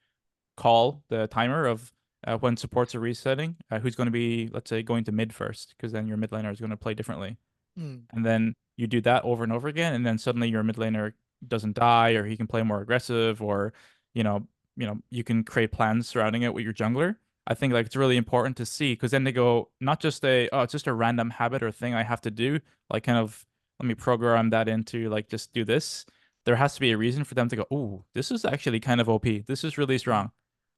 call the timer of when supports are resetting, who's going to be, let's say, going to mid first, because then your mid laner is going to play differently. Mm. And then you do that over and over again, and then suddenly your mid laner doesn't die, or he can play more aggressive, or you know, you can create plans surrounding it with your jungler. I think like it's really important to see because then they go not just it's just a random habit or thing I have to do, like kind of let me program that into like just do this. There has to be a reason for them to go, oh, this is actually kind of OP. This is really Mm, strong.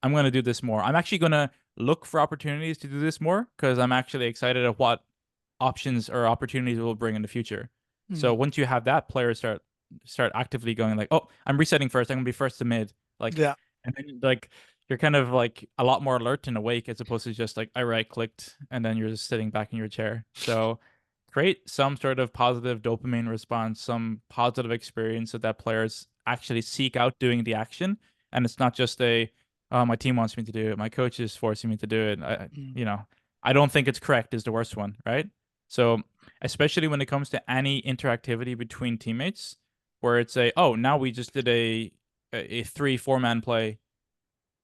I'm gonna do this more. I'm actually gonna look for opportunities to do this more because I'm actually excited at what options or opportunities it will bring in the future. So mm. once you have that, players start actively going like, oh, I'm resetting first. I'm gonna be first to mid. Like, Yeah. and then like you're kind of like a lot more alert and awake as opposed to just like I right clicked and then you're just sitting back in your chair. So create some sort of positive dopamine response, some positive experience so that players actually seek out doing the action. And it's not just oh, my team wants me to do it. My coach is forcing me to do it. Mm. I don't think it's correct is the worst one, right? So especially when it comes to any interactivity between teammates, where it's oh, now we just did a 3-4 man play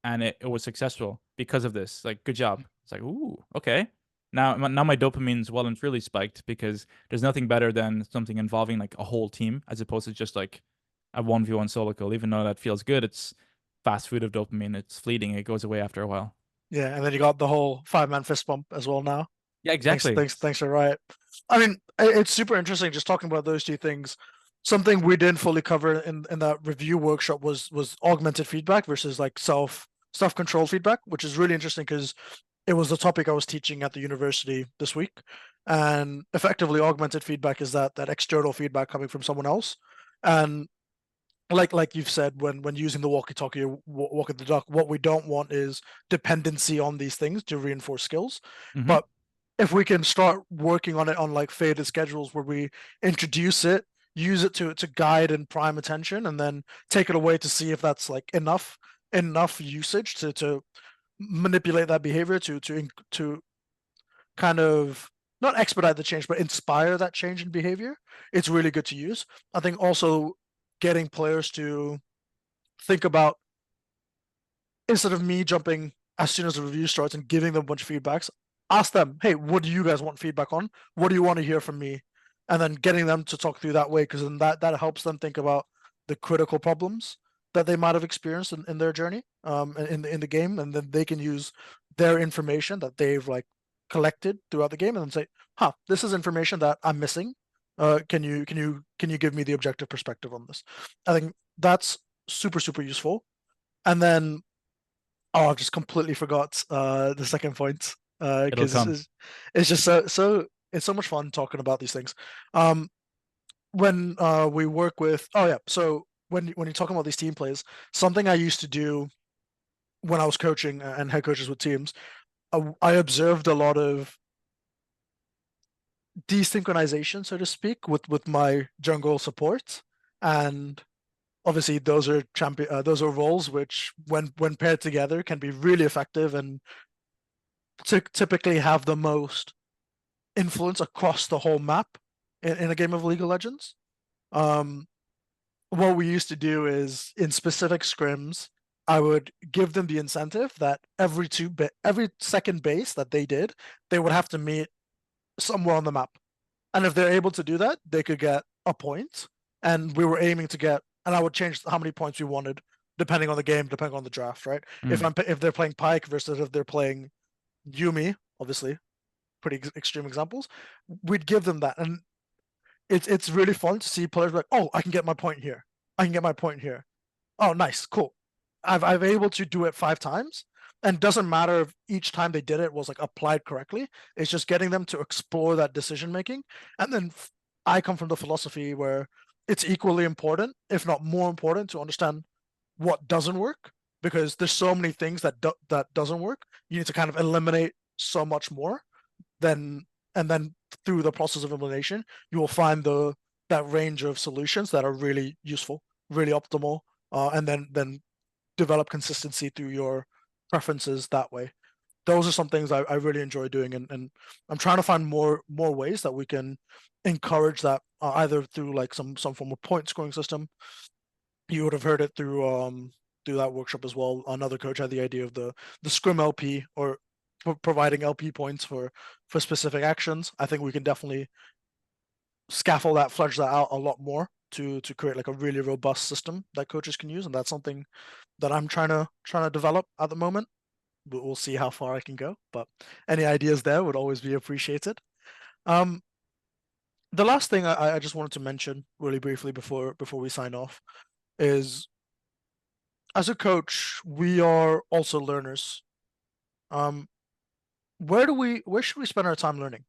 and it was successful because of this. Like, good job. It's like, ooh, okay. Now my dopamine's well and truly spiked because there's nothing better than something involving like a whole team as opposed to just like a 1v1 solo kill. Even though that feels good, it's fast food of dopamine. It's fleeting. It goes away after a while. Yeah, and then you got the whole 5-man fist bump as well now. Yeah, Thanks, exactly. thanks, thanks for right. I mean, it's super interesting just talking about those two things. Something we didn't fully cover in that review workshop was augmented feedback versus like self-controlled feedback, which is really interesting because it was the topic I was teaching at the university this week. And effectively, augmented feedback is that external feedback coming from someone else. And like you've said, when using the walkie-talkie or walk the duck, what we don't want is dependency on these things to reinforce skills. Hmm. But if we can start working on it on like faded schedules where we introduce it, use it to guide and prime attention, and then take it away to see if that's like enough usage to manipulate that behavior to kind of not expedite the change, but inspire that change in behavior. It's really good to use. I think also getting players to think about, instead of me jumping as soon as the review starts and giving them a bunch of feedbacks, ask them, hey, what do you guys want feedback on? What do you want to hear from me? And then getting them to talk through that way, because then that helps them think about the critical problems that they might have experienced in their journey in the game, and then they can use their information that they've like collected throughout the game and then say, huh, this is information that I'm missing. Can you give me the objective perspective on this? I think that's super useful. And then, oh, I've just completely forgot the second point It'll because come. it's just it's so much fun talking about these things. Um, when we work with, oh yeah, so when you're talking about these team plays, something I used to do when I was coaching and head coaches with teams, I observed a lot of desynchronization, so to speak, with my jungle support, and obviously those are roles which when paired together can be really effective and typically have the most influence across the whole map in a game of League of Legends. Um, what we used to do is in specific scrims, I would give them the incentive that every second base that they did, they would have to meet somewhere on the map. And if they're able to do that, they could get a point. And we were aiming to get, and I would change how many points we wanted depending on the game, depending on the draft, right? Mm. If they're playing Pike versus if they're playing Yumi, obviously, pretty extreme examples, we'd give them that. And it's really fun to see players like, oh, I can get my point here. I can get my point here. Oh, nice, cool. I've able to do it 5 times, and doesn't matter if each time they did it was like applied correctly. It's just getting them to explore that decision making, and then I come from the philosophy where it's equally important, if not more important, to understand what doesn't work, because there's so many things that doesn't work. You need to kind of eliminate so much more then, and then through the process of elimination, you will find that range of solutions that are really useful, really optimal, and then develop consistency through your preferences that way. Those are some things I really enjoy doing, and I'm trying to find more ways that we can encourage that, either through like some form of point scoring system. You would have heard it through that workshop as well. Another coach had the idea of the scrim LP, or providing LP points for specific actions. I think we can definitely scaffold that, flesh that out a lot more to create like a really robust system that coaches can use, and that's something that I'm trying to develop at the moment. we'll see how far I can go. But any ideas there would always be appreciated. Um, the last thing I just wanted to mention really briefly before we sign off is as a coach, we are also learners. Um, where should we spend our time learning?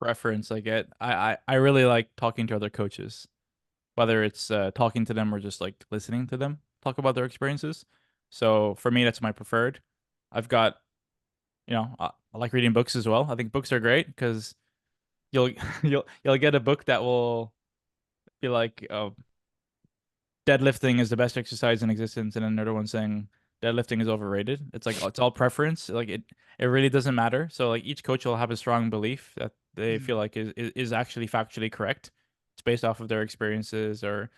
Preference I get. I really like talking to other coaches, whether it's talking to them or just like listening to them talk about their experiences. So for me, that's my preferred. I've got, I like reading books as well. I think books are great because you'll you'll get a book that will be like, deadlifting is the best exercise in existence, and another one saying deadlifting is overrated. It's like it's all preference. Like it really doesn't matter. So like each coach will have a strong belief that they Mm, feel like is actually factually correct. It's based off of their experiences or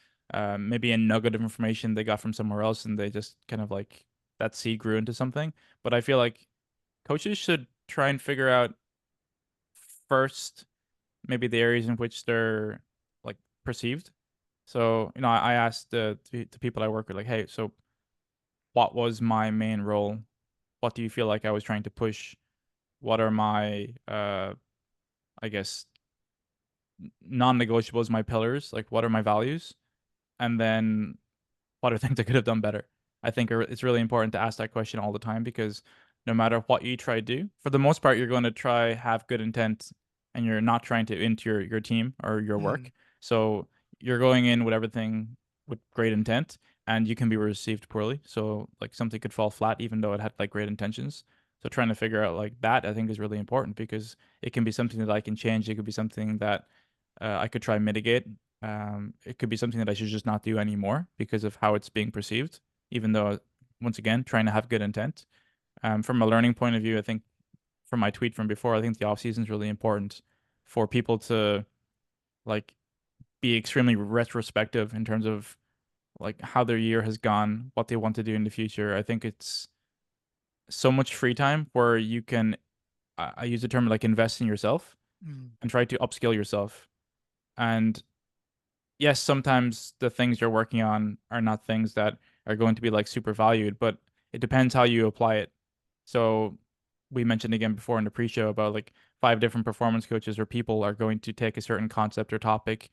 maybe a nugget of information they got from somewhere else, and they just kind of like that seed grew into something. But I feel like coaches should try and figure out first maybe the areas in which they're like perceived. So, I asked the people I work with, like, hey, so what was my main role? What do you feel like I was trying to push? What are my, I guess, non-negotiables, my pillars? Like, what are my values? And then what are things I could have done better? I think it's really important to ask that question all the time because no matter what you try to do, for the most part, you're going to try have good intent and you're not trying to into your team or your mm, work. So you're going in with everything with great intent and you can be received poorly. So like something could fall flat even though it had like great intentions. So trying to figure out like that I think is really important because it can be something that I can change. It could be something that I could try and mitigate. It could be something that I should just not do anymore because of how it's being perceived, even though, once again, trying to have good intent. From a learning point of view, I think from my tweet from before, I think the off season is really important for people to like be extremely retrospective in terms of like how their year has gone, what they want to do in the future. I think it's so much free time where you can, I use the term like invest in yourself mm, and try to upskill yourself. And yes, sometimes the things you're working on are not things that are going to be like super valued, but it depends how you apply it. So we mentioned again before in the pre-show about like five different performance coaches or people are going to take a certain concept or topic,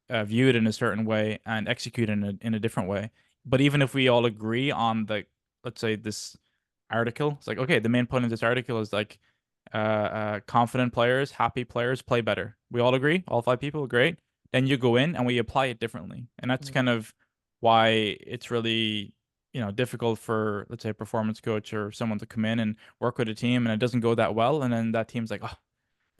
view it in a certain way and execute in a different way. But even if we all agree on the, let's say this article, it's like, okay, the main point of this article is like confident players, happy players play better. We all agree, all five people, great. Then you go in and we apply it differently. And that's mm, kind of why it's really, difficult for, let's say, a performance coach or someone to come in and work with a team and it doesn't go that well. And then that team's like, oh,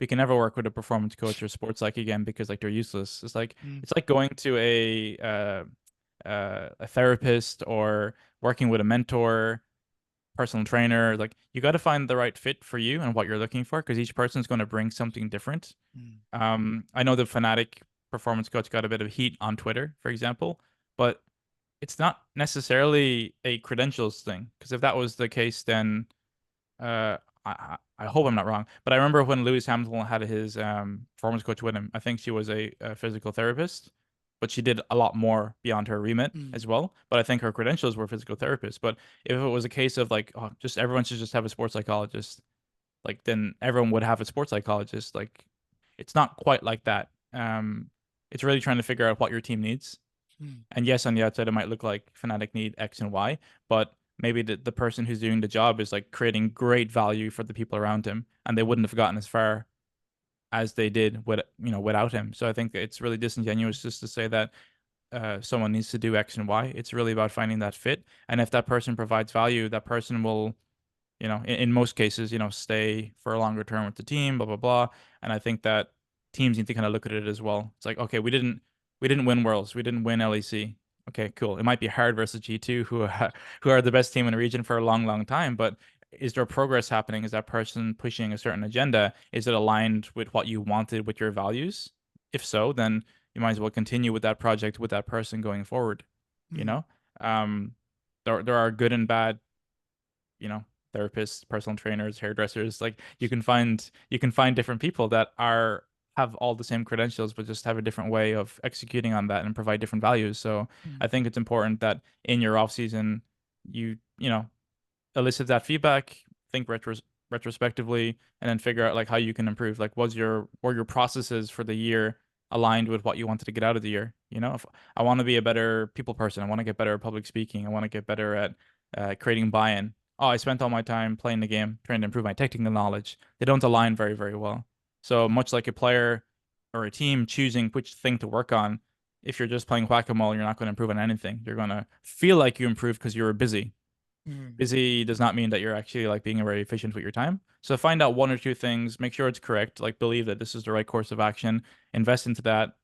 we can never work with a performance coach or sports psych again because like they're useless. mm, It's like going to a therapist or working with a mentor, personal trainer. Like you got to find the right fit for you and what you're looking for because each person's going to bring something different. mm, I know the Fanatic performance coach got a bit of heat on Twitter, for example, but it's not necessarily a credentials thing because if that was the case, then I hope I'm not wrong, but I remember when Lewis Hamilton had his performance coach with him. I think she was a physical therapist, but she did a lot more beyond her remit mm, as well. But I think her credentials were physical therapist. But if it was a case of like, oh, just everyone should just have a sports psychologist, like then everyone would have a sports psychologist. Like, it's not quite like that. It's really trying to figure out what your team needs mm, and yes, on the outside, it might look like Fnatic need X and Y, but maybe the person who's doing the job is like creating great value for the people around him, and they wouldn't have gotten as far as they did without him. So I think it's really disingenuous just to say that someone needs to do X and Y. It's really about finding that fit, and if that person provides value, that person will in most cases, stay for a longer term with the team, blah blah blah. And I think that teams need to kind of look at it as well. It's like, okay, we didn't win Worlds, we didn't win LEC. Okay, cool. It might be hard versus G2, who are the best team in the region for a long, long time, but is there progress happening? Is that person pushing a certain agenda? Is it aligned with what you wanted with your values? If so, then you might as well continue with that project with that person going forward. You mm, know, um, there are good and bad you know, therapists, personal trainers, hairdressers. Like you can find different people that are have all the same credentials, but just have a different way of executing on that and provide different values. So I Mm. think it's important that in your off season, you know, elicit that feedback, think retrospectively, and then figure out like how you can improve. Like, were your processes for the year aligned with what you wanted to get out of the year? You know, if I want to be a better people person, I want to get better at public speaking, I want to get better at creating buy-in. Oh, I spent all my time playing the game, trying to improve my technical knowledge. They don't align very, very well. So much like a player or a team choosing which thing to work on, if you're just playing whack-a-mole, you're not going to improve on anything. You're going to feel like you improved because you were busy. Mm. Busy does not mean that you're actually like being very efficient with your time. So find out one or two things, make sure it's correct, like believe that this is the right course of action, invest into that,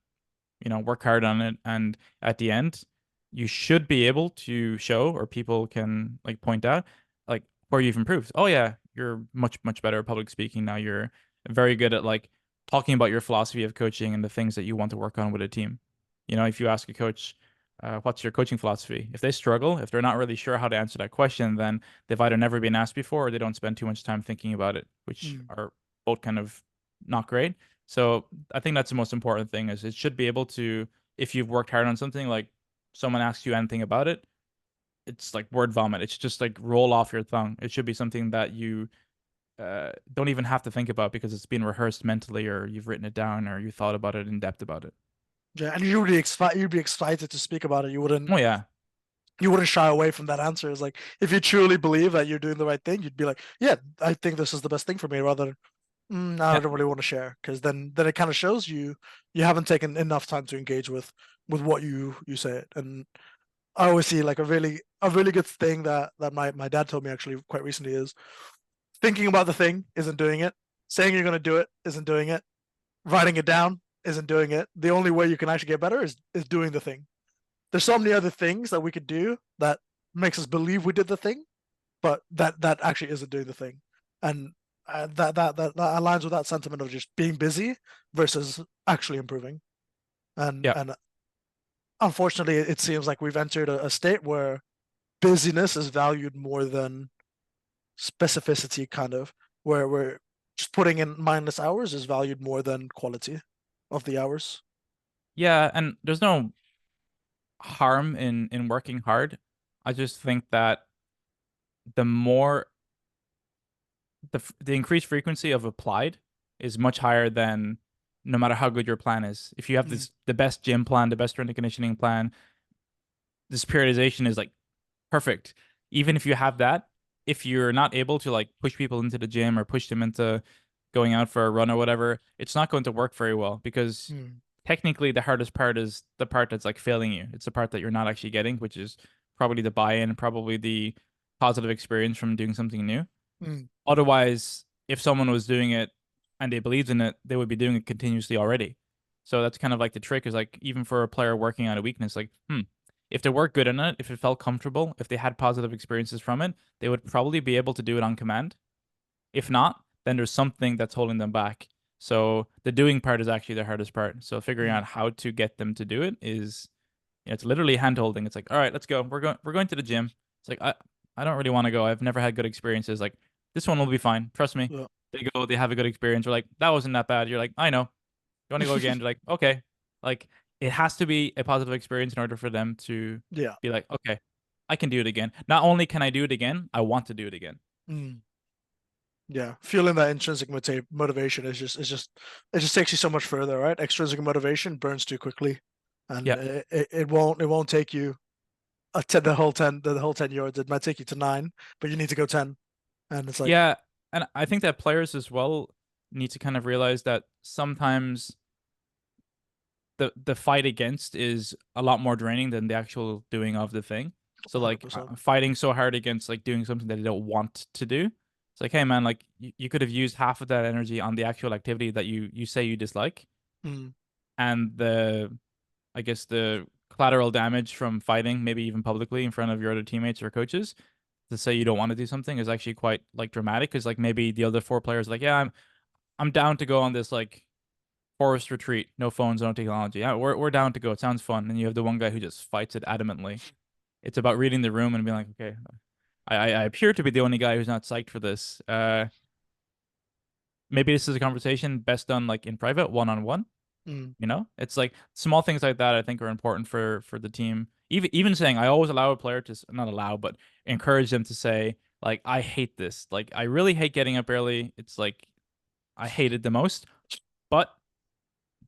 work hard on it, and at the end, you should be able to show or people can like point out like where you've improved. Oh yeah, you're much, much better at public speaking now. You're very good at like talking about your philosophy of coaching and the things that you want to work on with a team. If you ask a coach, what's your coaching philosophy? If they struggle, if they're not really sure how to answer that question, then they've either never been asked before or they don't spend too much time thinking about it, which Mm. are both kind of not great. So I think that's the most important thing is it should be able to, if you've worked hard on something, like someone asks you anything about it, it's like word vomit. It's just like roll off your tongue. It should be something that you don't even have to think about because it's been rehearsed mentally or you've written it down or you thought about it in depth about it. Yeah, and you'd be excited to speak about it. Oh yeah. You wouldn't shy away from that answer. It's like if you truly believe that you're doing the right thing, you'd be like, yeah, I think this is the best thing for me, rather than no, I Yeah. don't really want to share, because then it kind of shows you haven't taken enough time to engage with what you say. And I always see like a really good thing that my dad told me actually quite recently is thinking about the thing isn't doing it, saying you're gonna do it isn't doing it, writing it down isn't doing it. The only way you can actually get better is doing the thing. There's so many other things that we could do that makes us believe we did the thing, but that actually isn't doing the thing. And that aligns with that sentiment of just being busy versus actually improving. And Yeah. and unfortunately, it seems like we've entered a state where busyness is valued more than specificity, kind of, where just putting in mindless hours is valued more than quality of the hours. Yeah, and there's no harm in working hard. I just think that the more the increased frequency of applied is much higher than no matter how good your plan is. If you have Mm, the best gym plan, the best strength and conditioning plan, this periodization is like perfect. Even if you have that, if you're not able to like push people into the gym or push them into going out for a run or whatever, it's not going to work very well because mm, technically the hardest part is the part that's like failing you. It's the part that you're not actually getting, which is probably the buy-in, probably the positive experience from doing something new. mm, Otherwise, if someone was doing it and they believed in it, they would be doing it continuously already. So that's kind of like the trick is like even for a player working on a weakness, like, if they were good in it, if it felt comfortable, if they had positive experiences from it, they would probably be able to do it on command. If not, then there's something that's holding them back. So the doing part is actually the hardest part. So figuring mm, out how to get them to do it is, it's literally hand holding. It's like, all right, let's go. We're going to the gym. It's like I don't really want to go. I've never had good experiences. Like this one will be fine. Trust me. yeah. They go, they have a good experience. We're like, that wasn't that bad. You're like, I know. You want to go again? You're like, okay. Like it has to be a positive experience in order for them to Yeah. be like, okay, I can do it again. Not only can I do it again, I want to do it again. Mm. Yeah, feeling that intrinsic motivation it just takes you so much further, right? Extrinsic motivation burns too quickly, and Yeah. it won't take you the whole 10 yards. It might take you to 9, but you need to go 10, and it's like, Yeah. And I think that players as well need to kind of realize that sometimes the fight against is a lot more draining than the actual doing of the thing. So like 100%. fighting so hard against like doing something that they don't want to do. It's like, hey man, like you could have used half of that energy on the actual activity that you say you dislike, Mm, and I guess the collateral damage from fighting, maybe even publicly in front of your other teammates or coaches, to say you don't want to do something is actually quite like dramatic. Because like maybe the other four players are like, yeah, I'm down to go on this like forest retreat, no phones, no technology. Yeah, we're down to go. It sounds fun. And you have the one guy who just fights it adamantly. It's about reading the room and being like, okay, I appear to be the only guy who's not psyched for this. maybe this is a conversation best done like in private, one-on-one. Mm, You know, it's like small things like that I think are important for the team. Even saying I always allow a player to not allow, but encourage them to say like I hate this. Like I really hate getting up early. It's like I hate it the most. But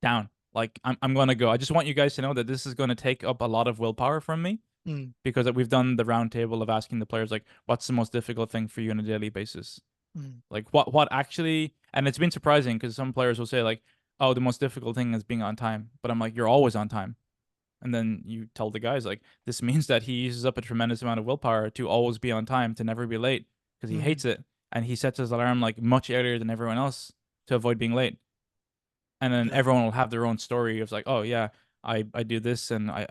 down. Like I'm gonna go. I just want you guys to know that this is gonna take up a lot of willpower from me mm, because we've done the round table of asking the players like what's the most difficult thing for you on a daily basis. mm, Like what actually, and it's been surprising because some players will say like, oh, the most difficult thing is being on time. But I'm like, you're always on time. And then you tell the guys like this means that he uses up a tremendous amount of willpower to always be on time, to never be late because he mm, hates it. And he sets his alarm like much earlier than everyone else to avoid being late. And then yeah. everyone will have their own story of like, oh yeah, I do this and I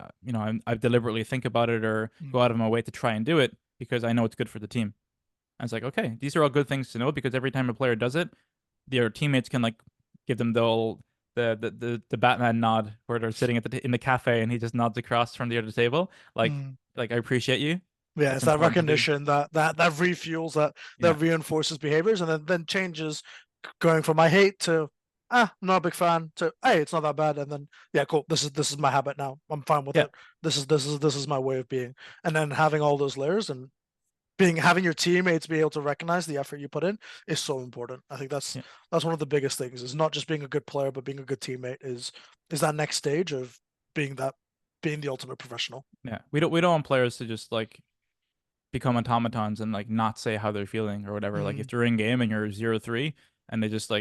deliberately think about it or Mm, go out of my way to try and do it because I know it's good for the team. And it's like, okay, these are all good things to know because every time a player does it, their teammates can like give them the Batman nod where they're sitting in the cafe and he just nods across from the other table. mm. Like I appreciate you. Yeah, It's it's that important to do. recognition that refuels that Yeah. reinforces behaviors and then changes going from I hate to I'm not a big fan to hey, it's not that bad, and then yeah, cool. This is my habit now. I'm fine with Yeah. it. This is my way of being. And then having all those layers and being having your teammates be able to recognize the effort you put in is so important. I think Yeah. that's one of the biggest things is not just being a good player, but being a good teammate is that next stage of being that being the ultimate professional. Yeah. We don't want players to just like become automatons and like not say how they're feeling or whatever. Like if Mm, they're in game and you're 0-3 and they just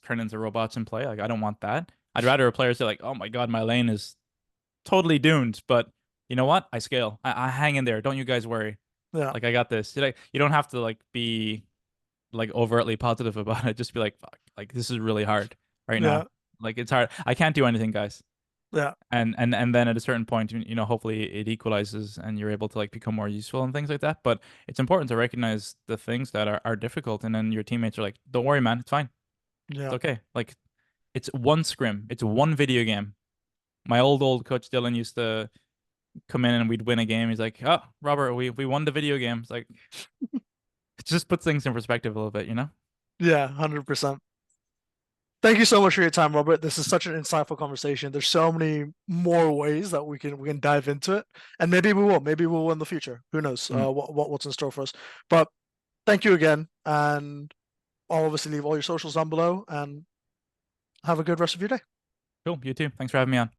turn into robots and play, like I don't want that. I'd rather a player say like, "Oh my God, my lane is totally doomed, but you know what? I scale. I hang in there. Don't you guys worry. yeah, Like I got this." You don't have to like be like overtly positive about it. Just be like, "Fuck, like this is really hard right yeah, now. Like it's hard. I can't do anything, guys." yeah, And then at a certain point, hopefully it equalizes and you're able to like become more useful and things like that. But it's important to recognize the things that are difficult, and then your teammates are like, "Don't worry, man. It's fine. It's yeah. okay." Like it's one scrim. It's one video game. My old coach Dylan used to come in and we'd win a game. He's like, "Oh, Robert, we won the video game." It's like it just puts things in perspective a little bit, you know? Yeah, 100%. Thank you so much for your time, Robert. This is such an insightful conversation. There's so many more ways that we can dive into it, and maybe we will in the future. Who knows? Mm, What's in store for us? But thank you again, and I'll obviously leave all your socials down below. And have a good rest of your day. cool. You too. Thanks for having me on.